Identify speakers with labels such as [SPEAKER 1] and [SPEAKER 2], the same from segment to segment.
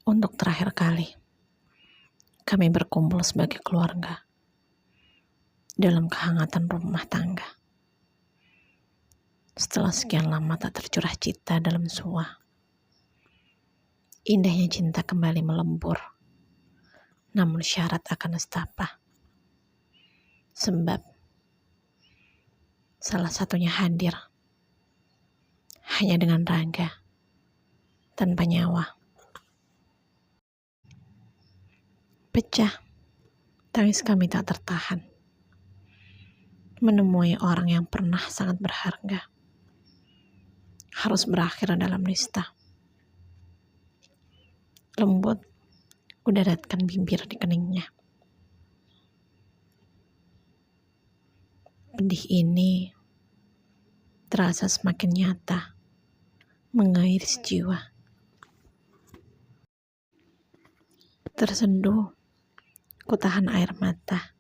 [SPEAKER 1] Untuk terakhir kali, kami berkumpul sebagai keluarga dalam kehangatan rumah tangga. Setelah sekian lama tak tercurah cita dalam sua, indahnya cinta kembali melembur, namun syarat akan nestapa. Sebab salah satunya hadir hanya dengan raga, tanpa nyawa. Pecah, tangis kami tak tertahan. Menemui orang yang pernah sangat berharga, harus berakhir dalam nista. Lembut, kudaratkan bibir di keningnya. Pedih ini terasa semakin nyata, mengiris jiwa. Tersenduh, ku tahan air mata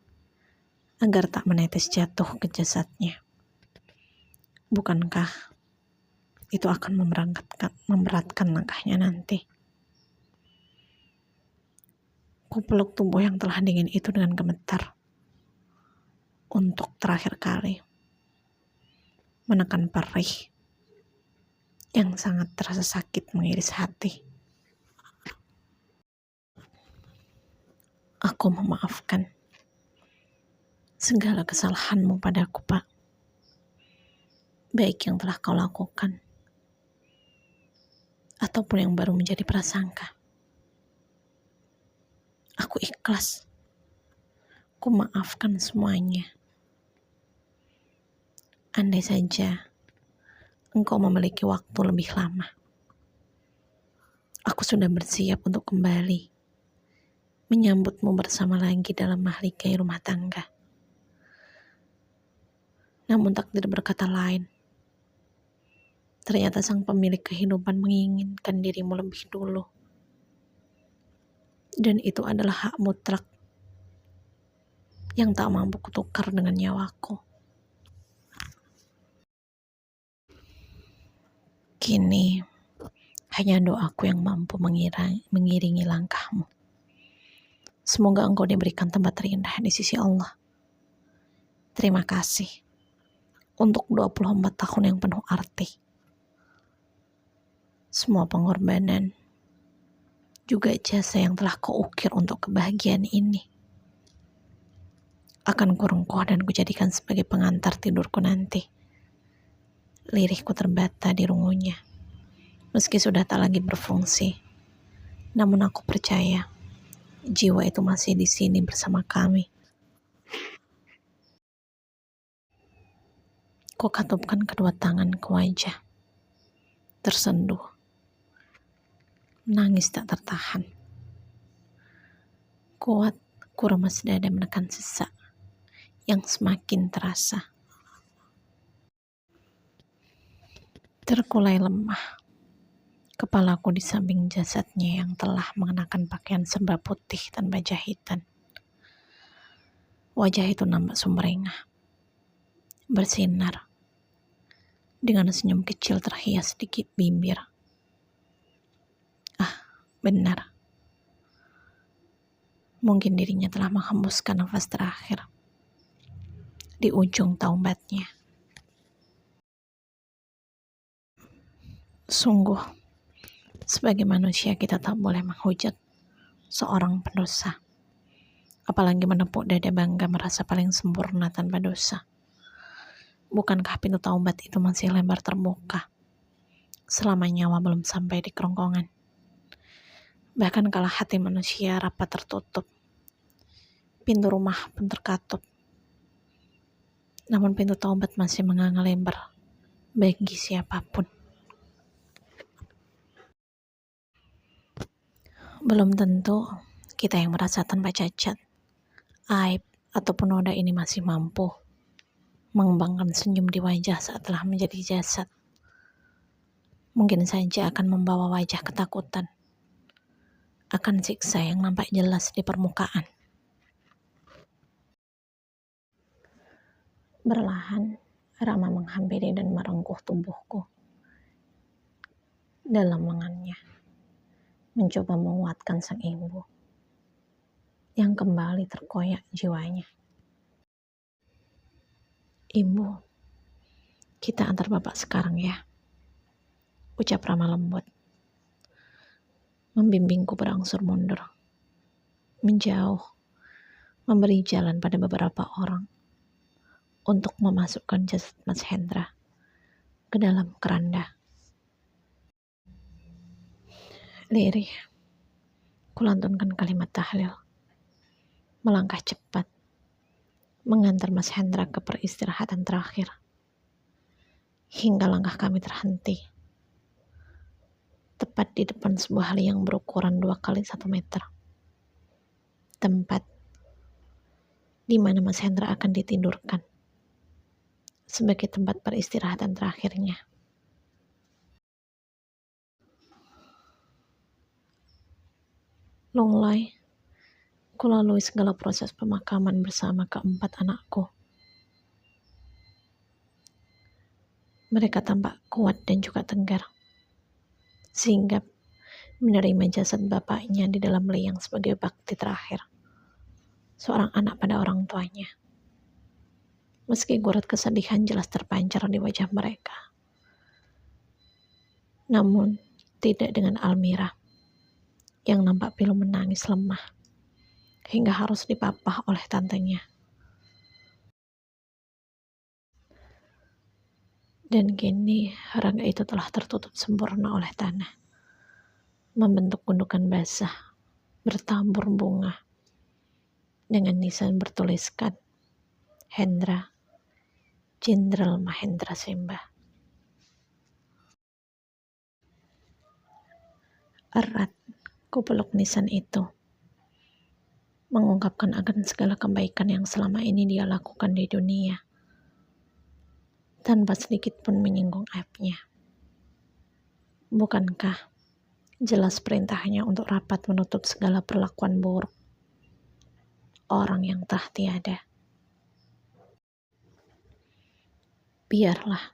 [SPEAKER 1] agar tak menetes jatuh ke jasadnya. Bukankah itu akan memberatkan langkahnya nanti? Ku peluk tubuh yang telah dingin itu dengan gemetar. Untuk terakhir kali, menekan perih yang sangat terasa sakit mengiris hati. Aku memaafkan segala kesalahanmu padaku, Pak. Baik yang telah kau lakukan, ataupun yang baru menjadi prasangka. Aku ikhlas. Ku maafkan semuanya. Andai saja engkau memiliki waktu lebih lama, aku sudah bersiap untuk kembali menyambutmu bersama lagi dalam mahligai rumah tangga. Namun takdir berkata lain. Ternyata sang pemilik kehidupan menginginkan dirimu lebih dulu. Dan itu adalah hak mutlak yang tak mampu kutukar dengan nyawaku. Kini hanya doaku yang mampu mengiringi langkahmu. Semoga engkau diberikan tempat terindah di sisi Allah. Terima kasih untuk 24 tahun yang penuh arti. Semua pengorbanan, juga jasa yang telah kau ukir untuk kebahagiaan ini, akan kurengkuh dan kujadikan sebagai pengantar tidurku nanti. Lirihku terbata di rungunya, meski sudah tak lagi berfungsi. Namun aku percaya, jiwa itu masih di sini bersama kami. Ku katupkan kedua tangan ke wajah, tersenduh. Nangis tak tertahan. Kuat, ku remas dada menekan sesak yang semakin terasa. Terkulai lemah, kepalaku di samping jasadnya yang telah mengenakan pakaian serba putih tanpa jahitan. Wajah itu nampak sumringah, bersinar, dengan senyum kecil terhias di bibir. Benar, mungkin dirinya telah menghembuskan nafas terakhir di ujung taubatnya. Sungguh, sebagai manusia kita tak boleh menghujat seorang pendosa, apalagi menepuk dada bangga merasa paling sempurna tanpa dosa. Bukankah pintu taubat itu masih lebar terbuka selama nyawa belum sampai di kerongkongan? Bahkan kala hati manusia rapat tertutup, pintu rumah pun terkatup, namun pintu taubat masih menganga lebar bagi siapapun. Belum tentu kita yang merasa tanpa cacat, aib, ataupun noda ini masih mampu mengembangkan senyum di wajah saat telah menjadi jasad. Mungkin saja akan membawa wajah ketakutan akan siksa yang nampak jelas di permukaan. Berlahan, Rama menghampiri dan merengkuh tubuhku dalam lengannya. mencoba menguatkan sang ibu yang kembali terkoyak jiwanya. Ibu, kita antar bapak sekarang ya, ucap Rama lembut, membimbingku berangsur mundur, menjauh, memberi jalan pada beberapa orang untuk memasukkan jasad Mas Hendra ke dalam keranda. Lirih, kulantunkan kalimat tahlil, melangkah cepat, mengantar Mas Hendra ke peristirahatan terakhir, hingga langkah kami terhenti, tepat di depan sebuah liang berukuran 2 x 1 meter, tempat di mana Mas Hendra akan ditidurkan sebagai tempat peristirahatan terakhirnya. Lunglai, kulalui segala proses pemakaman bersama keempat anakku. Mereka tampak kuat dan juga tegar, sehingga menerima jasad bapaknya di dalam liang sebagai bakti terakhir seorang anak pada orang tuanya. Meski gurat kesedihan jelas terpancar di wajah mereka, namun tidak dengan Almira yang nampak pilu menangis lemah hingga harus dipapah oleh tantenya. Dan kini raga itu telah tertutup sempurna oleh tanah, membentuk gundukan basah bertabur bunga dengan nisan bertuliskan Hendra, Jenderal Mahendra Sembah. Erat ku peluk nisan itu, mengungkapkan akan segala kebaikan yang selama ini dia lakukan di dunia, tanpa sedikit pun menyinggung aibnya. Bukankah jelas perintahnya untuk rapat menutup segala perlakuan buruk orang yang telah tiada? Biarlah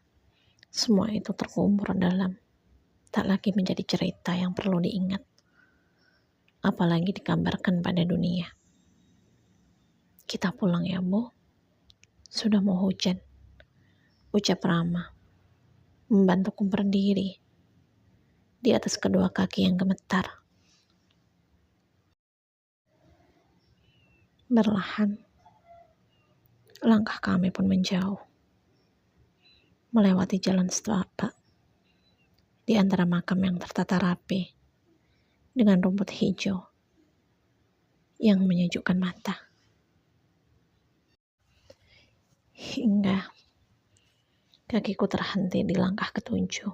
[SPEAKER 1] semua itu terkubur dalam, tak lagi menjadi cerita yang perlu diingat, apalagi digambarkan pada dunia. Kita pulang ya, Bu. Sudah mau hujan, ucap Rama, membantuku berdiri di atas kedua kaki yang gemetar. Perlahan, langkah kami pun menjauh, melewati jalan setapak di antara makam yang tertata rapi dengan rumput hijau yang menyejukkan mata. Hingga kakiku terhenti di langkah ketujuh,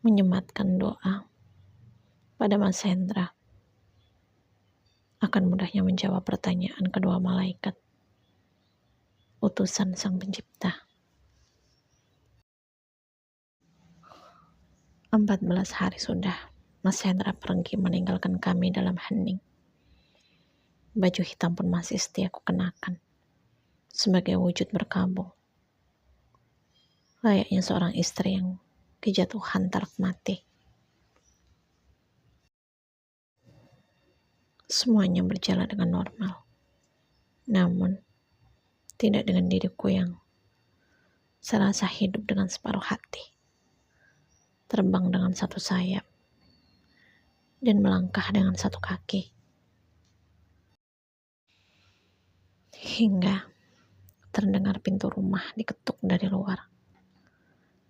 [SPEAKER 1] menyematkan doa pada Mas Hendra akan mudahnya menjawab pertanyaan kedua malaikat, utusan Sang Pencipta. 14 hari sudah Mas Hendra pergi meninggalkan kami dalam hening. Baju hitam pun masih setia kukenakan sebagai wujud berkabung, layaknya seorang istri yang kejatuhan telak mati. Semuanya berjalan dengan normal, namun tidak dengan diriku yang serasa hidup dengan separuh hati, terbang dengan satu sayap dan melangkah dengan satu kaki. Hingga terdengar pintu rumah diketuk dari luar,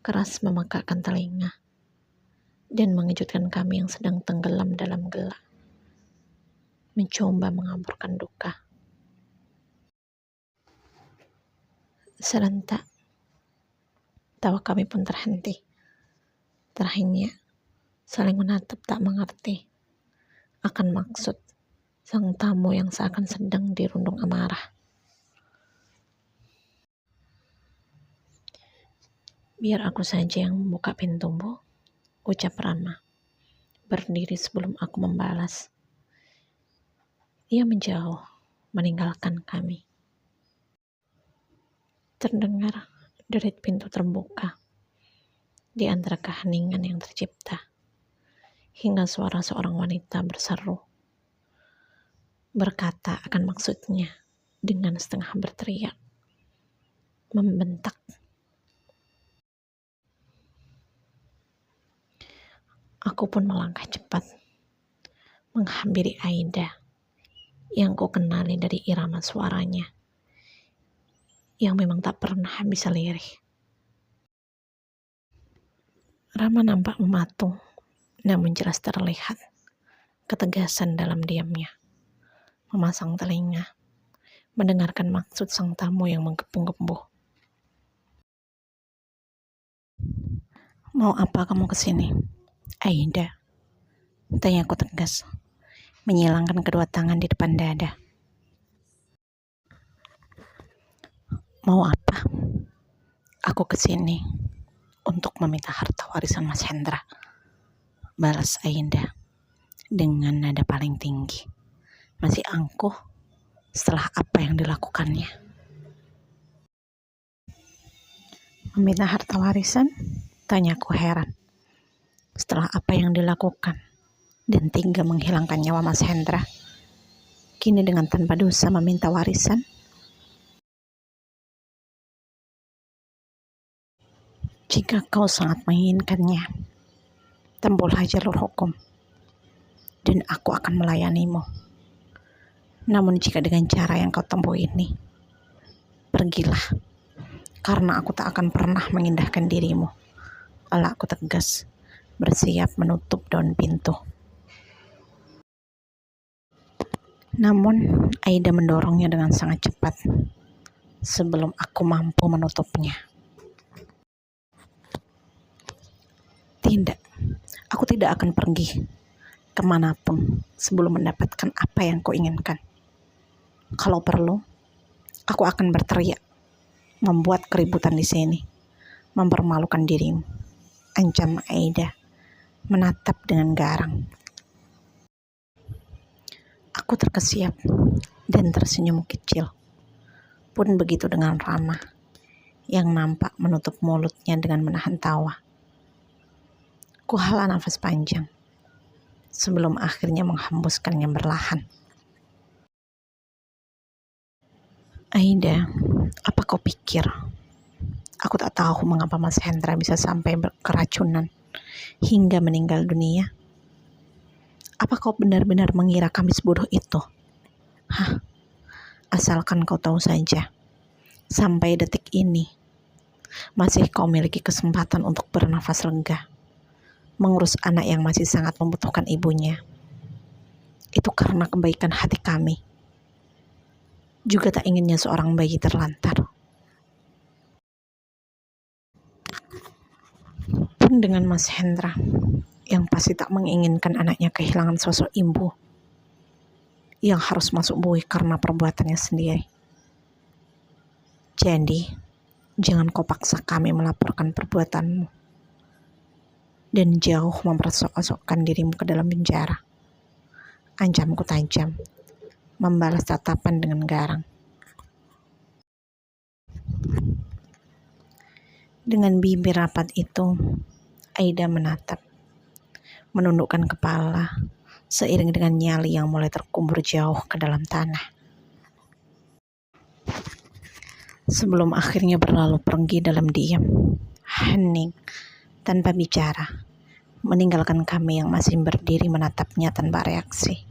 [SPEAKER 1] keras memekakkan telinga dan mengejutkan kami yang sedang tenggelam dalam gelap, mencoba mengaburkan duka. Serentak, tawa kami pun terhenti. Terakhirnya, saling menatap tak mengerti akan maksud sang tamu yang seakan sedang dirundung amarah. Biar aku saja yang membuka pintu, Bu, ucap Rama, berdiri sebelum aku membalas. Ia menjauh, meninggalkan kami. Terdengar derit pintu terbuka di antara keheningan yang tercipta, hingga suara seorang wanita berseru, berkata akan maksudnya dengan setengah berteriak, membentak. Aku pun melangkah cepat, menghampiri Aida yang ku kenali dari irama suaranya yang memang tak pernah bisa lirih. Rama nampak mematung, namun jelas terlihat ketegasan dalam diamnya. Memasang telinga, mendengarkan maksud sang tamu yang menggebu-gebu. Mau apa kamu kesini, Aida? Tanyaku tegas, menyilangkan kedua tangan di depan dada. Mau apa? Aku kesini untuk meminta harta warisan Mas Hendra, balas Aida dengan nada paling tinggi. Masih angkuh setelah apa yang dilakukannya. Meminta harta warisan? Tanyaku heran. Setelah apa yang dilakukan dan tega menghilangkan nyawa Mas Hendra, kini dengan tanpa dosa meminta warisan? Jika kau sangat menginginkannya, tempuhlah jalur hukum, dan aku akan melayanimu. Namun jika dengan cara yang kau tempuh ini, pergilah, karena aku tak akan pernah mengindahkan dirimu. Aku tegas, bersiap menutup daun pintu. Namun Aida mendorongnya dengan sangat cepat sebelum aku mampu menutupnya. Tidak, aku tidak akan pergi kemanapun sebelum mendapatkan apa yang kau inginkan. Kalau perlu, aku akan berteriak, membuat keributan di sini, mempermalukan dirimu. Ancam Aida, menatap dengan garang. Aku terkesiap dan tersenyum kecil. Pun begitu dengan Rama, yang nampak menutup mulutnya dengan menahan tawa. Kuhala nafas panjang sebelum akhirnya menghembuskannya berlahan. Aida, apa kau pikir aku tak tahu mengapa Mas Hendra bisa sampai keracunan hingga meninggal dunia? Apa kau benar-benar mengira kami sebodoh itu? Asalkan kau tahu saja, sampai detik ini masih kau miliki kesempatan untuk bernafas lega, mengurus anak yang masih sangat membutuhkan ibunya. Itu karena kebaikan hati kami. Juga tak inginnya seorang bayi terlantar. Pun dengan Mas Hendra, yang pasti tak menginginkan anaknya kehilangan sosok ibu yang harus masuk bui karena perbuatannya sendiri. Jadi, jangan kau paksa kami melaporkan perbuatanmu dan jauh mempersosokkan dirimu ke dalam penjara. Ancamku tajam, membalas tatapan dengan garang. Dengan bibir rapat itu, Aida menatap, menundukkan kepala, seiring dengan nyali yang mulai terkubur jauh ke dalam tanah. Sebelum akhirnya berlalu pergi dalam diam, hening, tanpa bicara, meninggalkan kami yang masih berdiri menatapnya tanpa reaksi.